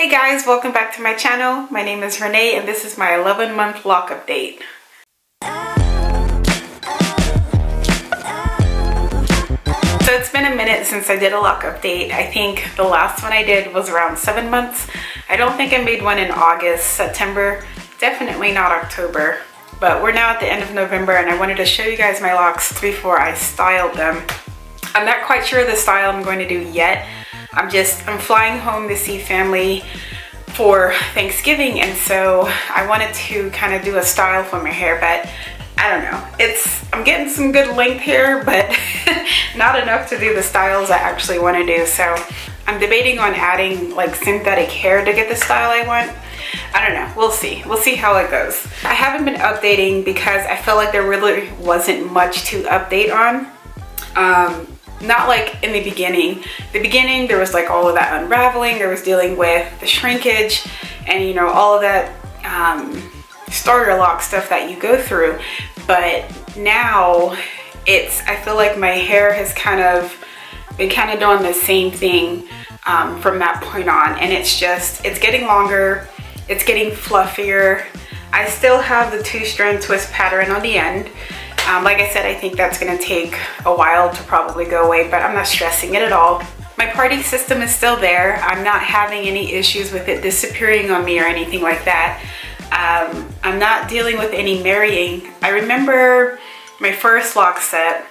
Hey guys, welcome back to my channel. My name is Renee and this is my 11-month lock update. So it's been a minute since I did a lock update. I think the last one I did was around 7 months. I don't think I made one in August, September, definitely not October. But we're now at the end of November and I wanted to show you guys my locks before I styled them. I'm not quite sure the style I'm going to do yet. I'm flying home to see family for Thanksgiving, and so I wanted to kind of do a style for my hair, but I don't know. I'm getting some good length here, but not enough to do the styles I actually want to do. So I'm debating on adding like synthetic hair to get the style I want. I don't know, we'll see how it goes. I haven't been updating because I felt like there really wasn't much to update on. Not like in the beginning. The beginning there was like all of that unraveling, there was dealing with the shrinkage and you know all of that starter lock stuff that you go through. But now I feel like my hair has been doing the same thing from that point on, and it's getting longer, it's getting fluffier. I still have the 2-strand twist pattern on the end. Like I said, I think that's going to take a while to probably go away, but I'm not stressing it at all. My parting system is still there. I'm not having any issues with it disappearing on me or anything like that. I'm not dealing with any marrying. I remember my first lock set,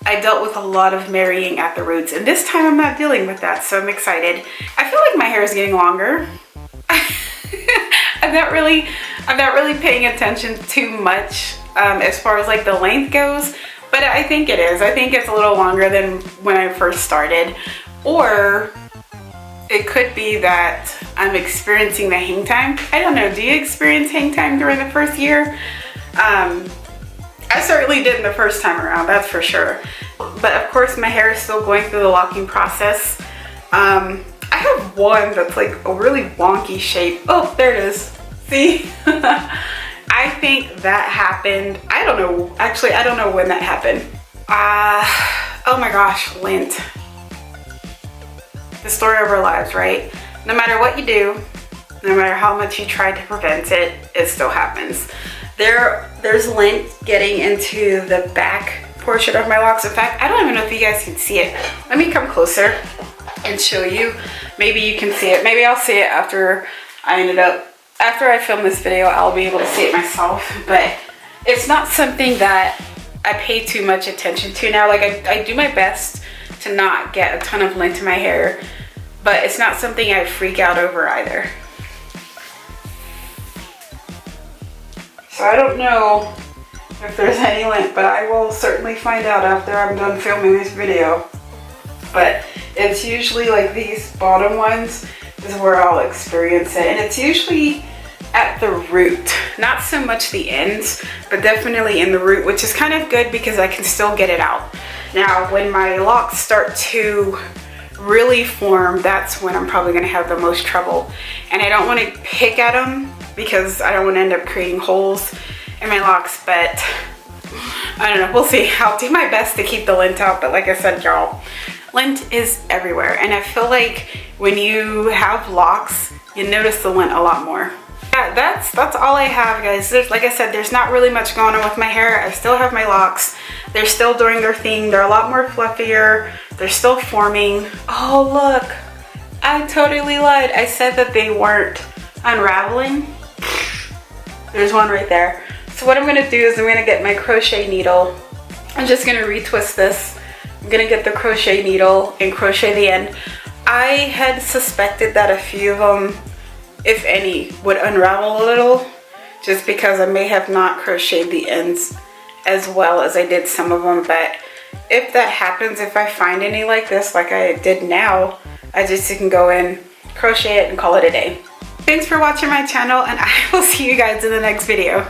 I dealt with a lot of marrying at the roots, and this time I'm not dealing with that, so I'm excited. I feel like my hair is getting longer. I'm not really paying attention too much as far as like the length goes, but I think it is. I think it's a little longer than when I first started, or it could be that I'm experiencing the hang time. I don't know, do you experience hang time during the first year? I certainly didn't the first time around, that's for sure. But of course my hair is still going through the locking process. I have one that's like a really wonky shape. Oh, there it is. See? I think that happened, I don't know, actually I don't know when that happened. Oh my gosh, lint. The story of our lives, right? No matter what you do, no matter how much you try to prevent it, it still happens. There's lint getting into the back portion of my locks. In fact, I don't even know if you guys can see it. Let me come closer and show you. Maybe you can see it. Maybe I'll see it after I film this video. I'll be able to see it myself, but it's not something that I pay too much attention to now. Like I do my best to not get a ton of lint in my hair, but it's not something I freak out over either. So I don't know if there's any lint, but I will certainly find out after I'm done filming this video. But it's usually like these bottom ones is where I'll experience it, and it's usually at the root, not so much the ends, but definitely in the root, which is kind of good because I can still get it out. Now when my locks start to really form, that's when I'm probably going to have the most trouble, and I don't want to pick at them because I don't want to end up creating holes in my locks. But I don't know, we'll see. I'll do my best to keep the lint out, but like I said, y'all, lint is everywhere, and I feel like when you have locks, you notice the lint a lot more. Yeah, that's all I have, guys. Like I said, there's not really much going on with my hair. I still have my locks. They're still doing their thing. They're a lot more fluffier. They're still forming. Oh, look. I totally lied. I said that they weren't unraveling. There's one right there. So what I'm going to do is I'm going to get my crochet needle. I'm just going to retwist this. I'm going to get the crochet needle and crochet the end. I had suspected that a few of them, if any, would unravel a little, just because I may have not crocheted the ends as well as I did some of them. But if that happens, if I find any like this, like I did now, I just can go in, crochet it, and call it a day. Thanks for watching my channel, and I will see you guys in the next video.